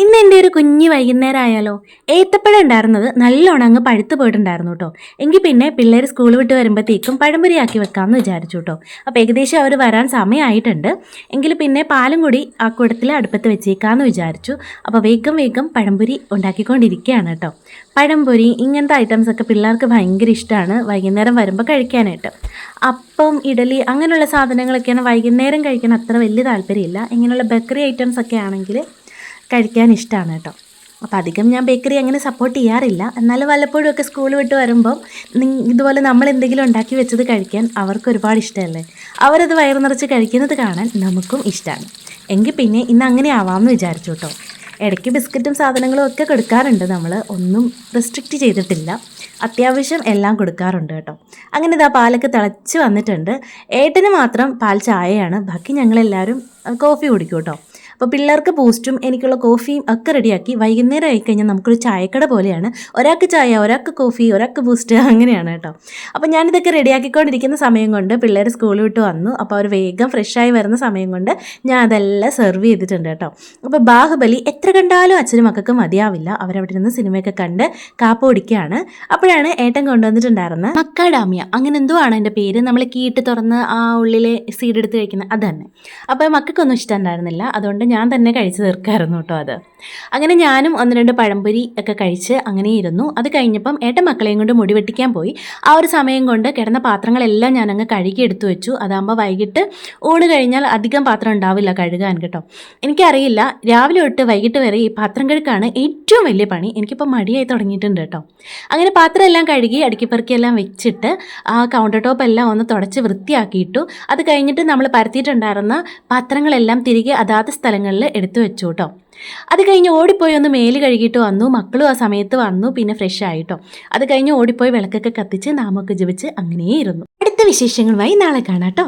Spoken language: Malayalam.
ഇന്ന് എൻ്റെ ഒരു കുഞ്ഞ് വൈകുന്നേരം ആയാലോ. ഏത്തപ്പഴം ഉണ്ടായിരുന്നത് നല്ലോണം അങ്ങ് പഴുത്ത് പോയിട്ടുണ്ടായിരുന്നു കേട്ടോ. എങ്കിൽ പിന്നെ പിള്ളേർ സ്കൂൾ വിട്ട് വരുമ്പോഴത്തേക്കും പഴംപൊരിയാക്കി വെക്കാമെന്ന് വിചാരിച്ചു കേട്ടോ. അപ്പോൾ ഏകദേശം അവർ വരാൻ സമയമായിട്ടുണ്ട്. എങ്കിൽ പിന്നെ പാലും കൂടി ആ കൂടത്തിൽ അടുപ്പത്ത് വെച്ചേക്കാമെന്ന് വിചാരിച്ചു. അപ്പോൾ വേഗം വേഗം പഴംപൊരി ഉണ്ടാക്കിക്കൊണ്ടിരിക്കുകയാണ് കേട്ടോ. പഴംപൊരി ഇങ്ങനത്തെ ഐറ്റംസൊക്കെ പിള്ളേർക്ക് ഭയങ്കര ഇഷ്ടമാണ് വൈകുന്നേരം വരുമ്പോൾ കഴിക്കാനായിട്ട്. അപ്പം ഇഡലി അങ്ങനെയുള്ള സാധനങ്ങളൊക്കെയാണ് വൈകുന്നേരം കഴിക്കാൻ അത്ര വലിയ താല്പര്യമില്ല. ഇങ്ങനെയുള്ള ബേക്കറി ഐറ്റംസ് ഒക്കെ ആണെങ്കിൽ കഴിക്കാൻ ഇഷ്ടമാണ് കേട്ടോ. അപ്പോൾ അധികം ഞാൻ ബേക്കറി അങ്ങനെ സപ്പോർട്ട് ചെയ്യാറില്ല. എന്നാലും വല്ലപ്പോഴും ഒക്കെ സ്കൂൾ വിട്ട് വരുമ്പം ഇതുപോലെ നമ്മൾ എന്തെങ്കിലും ഉണ്ടാക്കി വെച്ചത് കഴിക്കാൻ അവർക്ക് ഒരുപാട് ഇഷ്ടമല്ലേ. അവരത് വയറു നിറച്ച് കഴിക്കുന്നത് കാണാൻ നമുക്കും ഇഷ്ടമാണ്. എങ്കിൽ പിന്നെ ഇന്ന് അങ്ങനെ ആവാമെന്ന് വിചാരിച്ചു കേട്ടോ. ഇടയ്ക്ക് ബിസ്ക്കറ്റും സാധനങ്ങളും ഒക്കെ കൊടുക്കാറുണ്ട്. നമ്മൾ ഒന്നും റെസ്ട്രിക്റ്റ് ചെയ്തിട്ടില്ല. അത്യാവശ്യം എല്ലാം കൊടുക്കാറുണ്ട് കേട്ടോ. അങ്ങനെ ഇതാ പാലൊക്കെ തിളച്ച് വന്നിട്ടുണ്ട്. ഏട്ടന് മാത്രം പാൽ ചായയാണ്, ബാക്കി ഞങ്ങളെല്ലാവരും കോഫി കുടിക്കും കേട്ടോ. അപ്പോൾ പിള്ളേർക്ക് ബൂസ്റ്റും എനിക്കുള്ള കോഫിയും ഒക്കെ റെഡിയാക്കി വൈകുന്നേരം ആയിക്കഴിഞ്ഞാൽ നമുക്കൊരു ചായക്കട പോലെയാണ്. ഒരാൾക്ക് ചായ, ഒരാൾക്ക് കോഫി, ഒരാൾക്ക് ബൂസ്റ്റ്, അങ്ങനെയാണ് കേട്ടോ. അപ്പോൾ ഞാനിതൊക്കെ റെഡിയാക്കിക്കൊണ്ടിരിക്കുന്ന സമയം കൊണ്ട് പിള്ളേർ സ്കൂൾ വിട്ട് വന്നു. അപ്പോൾ അവർ വേഗം ഫ്രഷായി വരുന്ന സമയം കൊണ്ട് ഞാൻ അതെല്ലാം സെർവ് ചെയ്തിട്ടുണ്ട് കേട്ടോ. അപ്പോൾ ബാഹുബലി എത്ര കണ്ടാലും അച്ഛനും മക്കൾക്ക് മതിയാവില്ല. അവരവിടെ നിന്ന് സിനിമയൊക്കെ കണ്ട് കാപ്പ കുടിക്കുകയാണ്. അപ്പോഴാണ് ഏട്ടൻ കൊണ്ടുവന്നിട്ടുണ്ടായിരുന്ന മക്കാഡാമിയ, അങ്ങനെ എന്തോ ആണ് എൻ്റെ പേര്. നമ്മൾ കീട്ട് തുറന്ന് ആ ഉള്ളിലെ സീഡ് എടുത്ത് കഴിക്കുന്നത് അത് തന്നെ. അപ്പോൾ മക്കൾക്കൊന്നും ഇഷ്ടമുണ്ടായിരുന്നില്ല. അതുകൊണ്ട് ഞാൻ തന്നെ കഴിച്ച് തീർക്കായിരുന്നു കേട്ടോ അത്. അങ്ങനെ ഞാനും 1-2 പഴംപൊരി ഒക്കെ കഴിച്ച് അങ്ങനെ ഇരുന്നു. അത് കഴിഞ്ഞപ്പം ഏട്ടൻ മക്കളെയും കൊണ്ട് മുടി വെട്ടിക്കാൻ പോയി. ആ ഒരു സമയം കൊണ്ട് കിടന്ന പാത്രങ്ങളെല്ലാം ഞാനങ്ങ് കഴുകി എടുത്തു വെച്ചു. അതാകുമ്പോൾ വൈകിട്ട് ഊണ് കഴിഞ്ഞാൽ അധികം പാത്രം ഉണ്ടാവില്ല കഴുകാൻ കേട്ടോ. എനിക്കറിയില്ല, രാവിലെ തൊട്ട് വൈകിട്ട് വരെ ഈ പാത്രം കഴുകാണ് ഏറ്റവും വലിയ പണി. എനിക്കിപ്പോൾ മടിയായി തുടങ്ങിയിട്ടുണ്ട് കേട്ടോ. അങ്ങനെ പാത്രം എല്ലാം കഴുകി അടുക്കിപ്പറക്കിയെല്ലാം വെച്ചിട്ട് ആ കൗണ്ടർ ടോപ്പ് എല്ലാം ഒന്ന് തുടച്ച് വൃത്തിയാക്കിയിട്ടു. അത് കഴിഞ്ഞിട്ട് നമ്മൾ പരത്തിയിട്ടുണ്ടായിരുന്ന പാത്രങ്ങളെല്ലാം തിരികെ അതാത് സ്ഥലങ്ങളിൽ എടുത്തു വെച്ചു കേട്ടോ. അത് കഴിഞ്ഞ് ഓടിപ്പോയി ഒന്ന് മേല് കഴുകിയിട്ട് വന്നു. മക്കളും ആ സമയത്ത് വന്നു, പിന്നെ ഫ്രഷ് ആയിട്ടോ. അത് കഴിഞ്ഞ് ഓടിപ്പോയി വിളക്കൊക്കെ കത്തിച്ച് നാമൊക്കെ ജപിച്ച് അങ്ങനെയേ ഇരുന്നു. അടുത്ത വിശേഷങ്ങളുമായി നാളെ കാണാം കേട്ടോ.